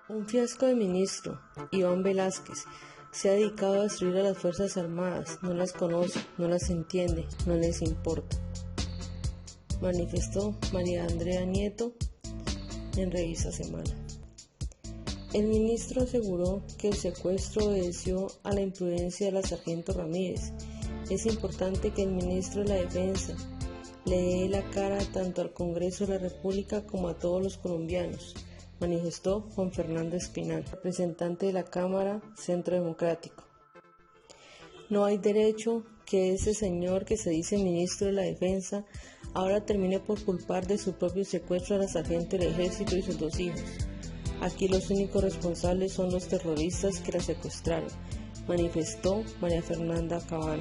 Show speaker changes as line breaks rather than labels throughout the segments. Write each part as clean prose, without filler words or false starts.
Un fiasco de ministro, Iván Velásquez, se ha dedicado a destruir a las Fuerzas Armadas, no las conoce, no las entiende, no les importa. Manifestó María Andrea Nieto en Revista Semana. El ministro aseguró que el secuestro obedeció a la imprudencia de la sargento Ramírez. Es importante que el ministro de la Defensa le dé la cara tanto al Congreso de la República como a todos los colombianos, manifestó Juan Fernando Espinal, representante de la Cámara Centro Democrático. No hay derecho que ese señor que se dice ministro de la Defensa ahora termine por culpar de su propio secuestro a la sargento del Ejército y sus 2 hijos. Aquí los únicos responsables son los terroristas que la secuestraron, manifestó María Fernanda Cabal.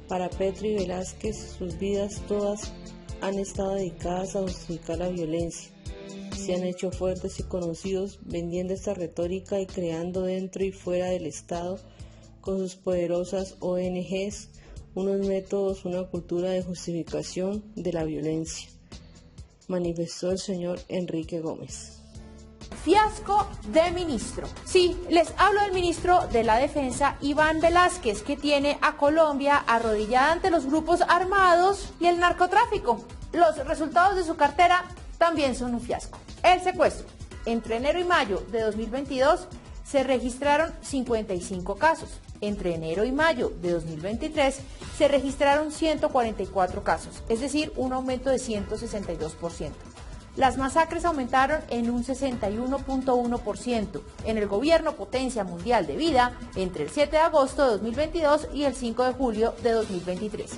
Para Petro y Velásquez, sus vidas todas han estado dedicadas a justificar la violencia. Se han hecho fuertes y conocidos vendiendo esta retórica y creando dentro y fuera del Estado, con sus poderosas ONGs, unos métodos, una cultura de justificación de la violencia, manifestó el señor Enrique Gómez.
Fiasco de ministro. Sí, les hablo del ministro de la Defensa, Iván Velásquez, que tiene a Colombia arrodillada ante los grupos armados y el narcotráfico. Los resultados de su cartera también son un fiasco. El secuestro. Entre enero y mayo de 2022 se registraron 55 casos. Entre enero y mayo de 2023 se registraron 144 casos, es decir, un aumento de 162%. Las masacres aumentaron en un 61.1% en el gobierno potencia mundial de vida entre el 7 de agosto de 2022 y el 5 de julio de 2023.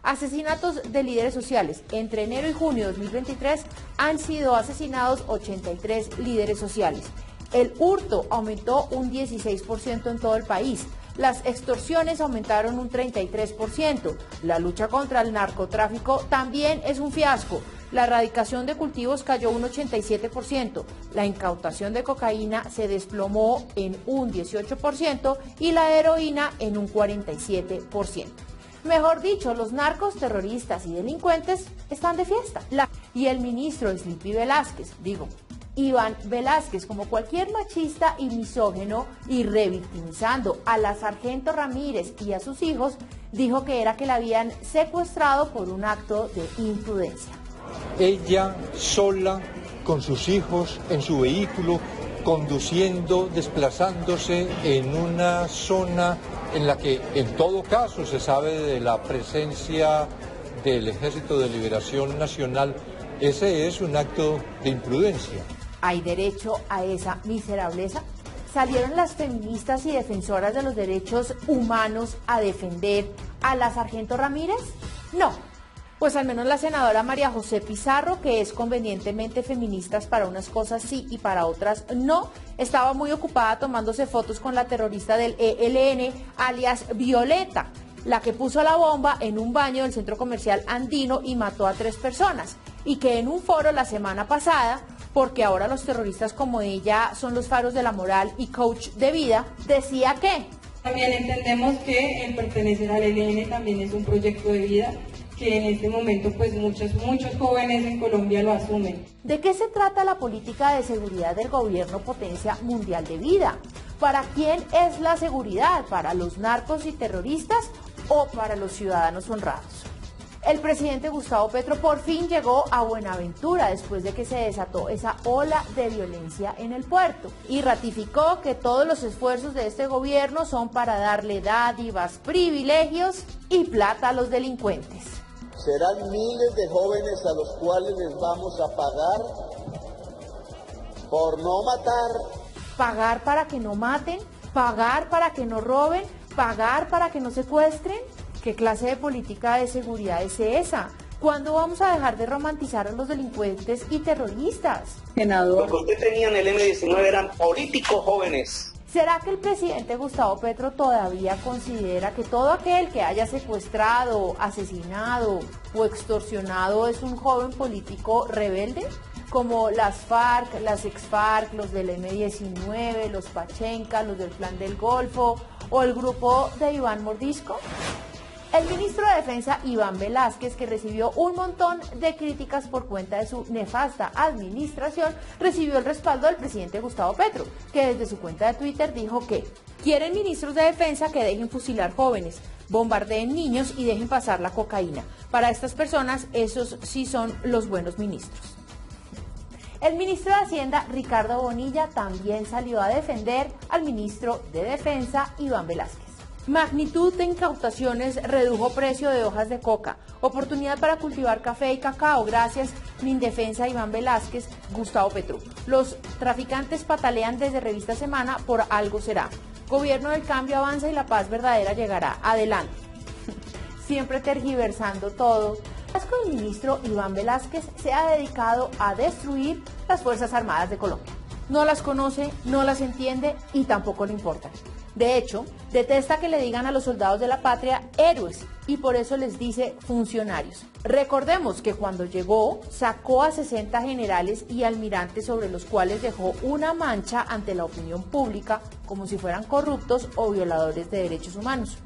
Asesinatos de líderes sociales. Entre enero y junio de 2023 han sido asesinados 83 líderes sociales. El hurto aumentó un 16% en todo el país. Las extorsiones aumentaron un 33%. La lucha contra el narcotráfico también es un fiasco. La erradicación de cultivos cayó un 87%, la incautación de cocaína se desplomó en un 18% y la heroína en un 47%. Mejor dicho, los narcos, terroristas y delincuentes están de fiesta. Y el ministro Sleepy Velásquez, Iván Velásquez, como cualquier machista y misógeno y revictimizando a la sargento Ramírez y a sus hijos, dijo que era que la habían secuestrado por un acto de imprudencia.
Ella sola, con sus hijos, en su vehículo, conduciendo, desplazándose en una zona en la que en todo caso se sabe de la presencia del Ejército de Liberación Nacional, ese es un acto de imprudencia.
¿Hay derecho a esa miserableza? ¿Salieron las feministas y defensoras de los derechos humanos a defender a la sargento Ramírez? No. Pues al menos la senadora María José Pizarro, que es convenientemente feminista para unas cosas sí y para otras no, estaba muy ocupada tomándose fotos con la terrorista del ELN, alias Violeta, la que puso la bomba en un baño del centro comercial andino y mató a 3 personas, y que en un foro la semana pasada, porque ahora los terroristas como ella son los faros de la moral y coach de vida, decía que...
También entendemos que el pertenecer al ELN también es un proyecto de vida, que en este momento pues muchos jóvenes en Colombia lo asumen.
¿De qué se trata la política de seguridad del gobierno potencia mundial de vida? ¿Para quién es la seguridad? ¿Para los narcos y terroristas o para los ciudadanos honrados? El presidente Gustavo Petro por fin llegó a Buenaventura después de que se desató esa ola de violencia en el puerto y ratificó que todos los esfuerzos de este gobierno son para darle dádivas, privilegios y plata a los delincuentes.
Serán miles de jóvenes a los cuales les vamos a pagar por no matar.
¿Pagar para que no maten? ¿Pagar para que no roben? ¿Pagar para que no secuestren? ¿Qué clase de política de seguridad es esa? ¿Cuándo vamos a dejar de romantizar a los delincuentes y terroristas?
Senador. Lo que usted tenía en el M19 eran políticos jóvenes.
¿Será que el presidente Gustavo Petro todavía considera que todo aquel que haya secuestrado, asesinado o extorsionado es un joven político rebelde? Como las FARC, las ex-FARC, los del M19, los Pachenca, los del Plan del Golfo o el grupo de Iván Mordisco. El ministro de Defensa, Iván Velásquez, que recibió un montón de críticas por cuenta de su nefasta administración, recibió el respaldo del presidente Gustavo Petro, que desde su cuenta de Twitter dijo que quieren ministros de defensa que dejen fusilar jóvenes, bombardeen niños y dejen pasar la cocaína. Para estas personas, esos sí son los buenos ministros. El ministro de Hacienda, Ricardo Bonilla, también salió a defender al ministro de Defensa, Iván Velásquez. Magnitud de incautaciones redujo precio de hojas de coca. Oportunidad para cultivar café y cacao gracias Mindefensa, Iván Velásquez, Gustavo Petro. Los traficantes patalean desde Revista Semana, por algo será. Gobierno del cambio avanza y la paz verdadera llegará. Adelante. Siempre tergiversando todo. El ministro Iván Velásquez se ha dedicado a destruir las Fuerzas Armadas de Colombia. No las conoce, no las entiende y tampoco le importa. De hecho, detesta que le digan a los soldados de la patria héroes y por eso les dice funcionarios. Recordemos que cuando llegó sacó a 60 generales y almirantes sobre los cuales dejó una mancha ante la opinión pública como si fueran corruptos o violadores de derechos humanos.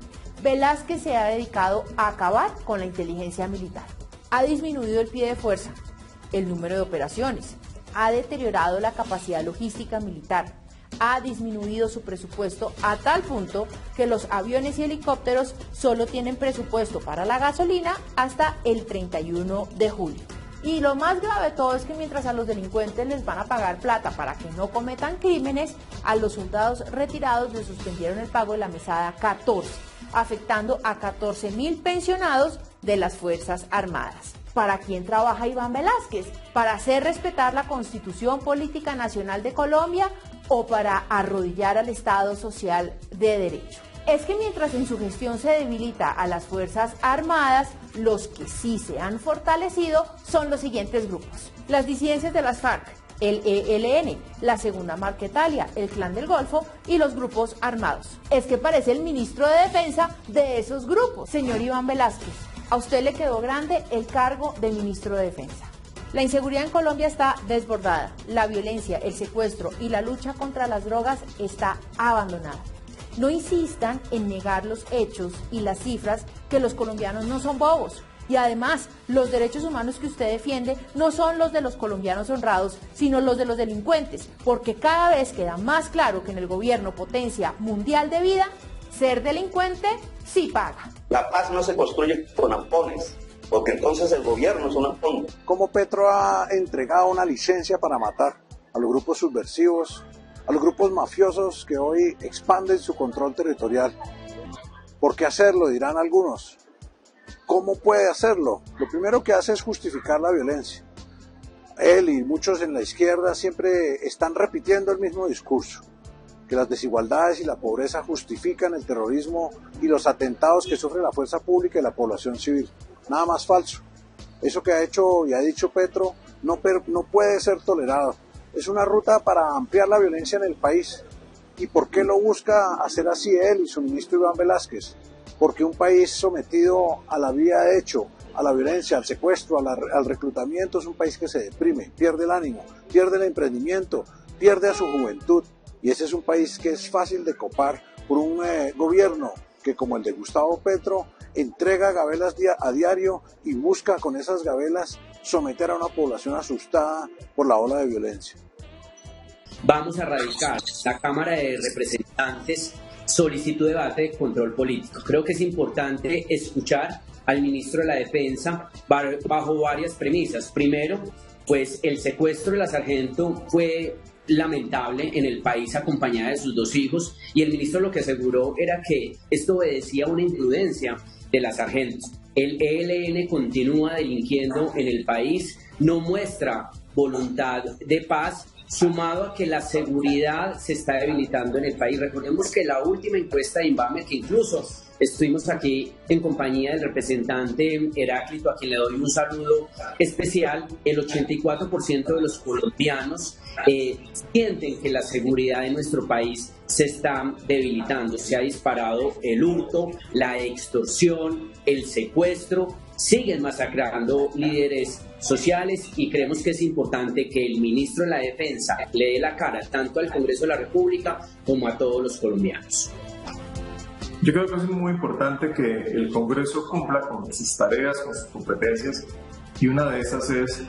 Velásquez se ha dedicado a acabar con la inteligencia militar. Ha disminuido el pie de fuerza, el número de operaciones, ha deteriorado la capacidad logística militar, ha disminuido su presupuesto a tal punto que los aviones y helicópteros solo tienen presupuesto para la gasolina hasta el 31 de julio. Y lo más grave de todo es que mientras a los delincuentes les van a pagar plata para que no cometan crímenes, a los soldados retirados les suspendieron el pago de la mesada 14, afectando a 14.000 pensionados de las Fuerzas Armadas. ¿Para quién trabaja Iván Velásquez? ¿Para hacer respetar la Constitución Política Nacional de Colombia o para arrodillar al Estado Social de Derecho? Es que mientras en su gestión se debilita a las Fuerzas Armadas, los que sí se han fortalecido son los siguientes grupos: las disidencias de las FARC, el ELN, la Segunda Marquetalia, el Clan del Golfo y los grupos armados. Es que parece el ministro de Defensa de esos grupos. Señor Iván Velásquez, a usted le quedó grande el cargo de ministro de Defensa. La inseguridad en Colombia está desbordada, la violencia, el secuestro y la lucha contra las drogas está abandonada. No insistan en negar los hechos y las cifras, que los colombianos no son bobos. Y además, los derechos humanos que usted defiende no son los de los colombianos honrados, sino los de los delincuentes, porque cada vez queda más claro que en el gobierno potencia mundial de vida, ser delincuente sí paga.
La paz no se construye con ampones, porque entonces el gobierno es un ampón.
Como Petro ha entregado una licencia para matar a los grupos subversivos, a los grupos mafiosos que hoy expanden su control territorial. ¿Por qué hacerlo?, dirán algunos. ¿Cómo puede hacerlo? Lo primero que hace es justificar la violencia. Él y muchos en la izquierda siempre están repitiendo el mismo discurso, que las desigualdades y la pobreza justifican el terrorismo y los atentados que sufre la fuerza pública y la población civil. Nada más falso. Eso que ha hecho y ha dicho Petro no puede ser tolerado. Es una ruta para ampliar la violencia en el país. ¿Y por qué lo busca hacer así él y su ministro Iván Velásquez? Porque un país sometido a la vía de hecho, a la violencia, al secuestro, al reclutamiento, es un país que se deprime, pierde el ánimo, pierde el emprendimiento, pierde a su juventud. Y ese es un país que es fácil de copar por un gobierno que, como el de Gustavo Petro, entrega gabelas a diario y busca con esas gabelas someter a una población asustada por la ola de violencia.
Vamos a radicar la Cámara de Representantes solicitud de debate de control político. Creo que es importante escuchar al ministro de la Defensa bajo varias premisas. Primero, pues el secuestro de la sargento fue lamentable en el país acompañada de sus 2 hijos y el ministro lo que aseguró era que esto obedecía a una imprudencia de la sargento. El ELN continúa delinquiendo en el país, no muestra voluntad de paz, sumado a que la seguridad se está debilitando en el país. Recordemos que la última encuesta de Inbamer, que incluso estuvimos aquí en compañía del representante Heráclito, a quien le doy un saludo especial, el 84% de los colombianos sienten que la seguridad en nuestro país se está debilitando. Se ha disparado el hurto, la extorsión, el secuestro, siguen masacrando líderes sociales y creemos que es importante que el ministro de la Defensa le dé la cara tanto al Congreso de la República como a todos los colombianos.
Yo creo que es muy importante que el Congreso cumpla con sus tareas, con sus competencias, y una de esas es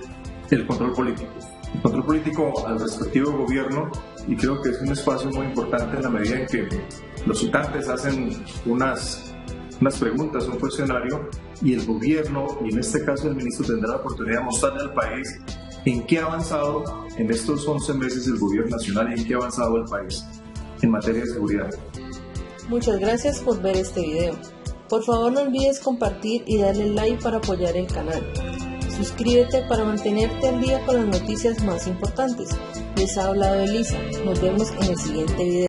el control político. El control político al respectivo gobierno, y creo que es un espacio muy importante en la medida en que los citantes hacen unas preguntas, un cuestionario, y el gobierno, y en este caso el ministro, tendrá la oportunidad de mostrarle al país en qué ha avanzado en estos 11 meses el gobierno nacional y en qué ha avanzado el país en materia de seguridad.
Muchas gracias por ver este video. Por favor no olvides compartir y darle like para apoyar el canal. Suscríbete para mantenerte al día con las noticias más importantes. Les ha hablado Elisa. Nos vemos en el siguiente video.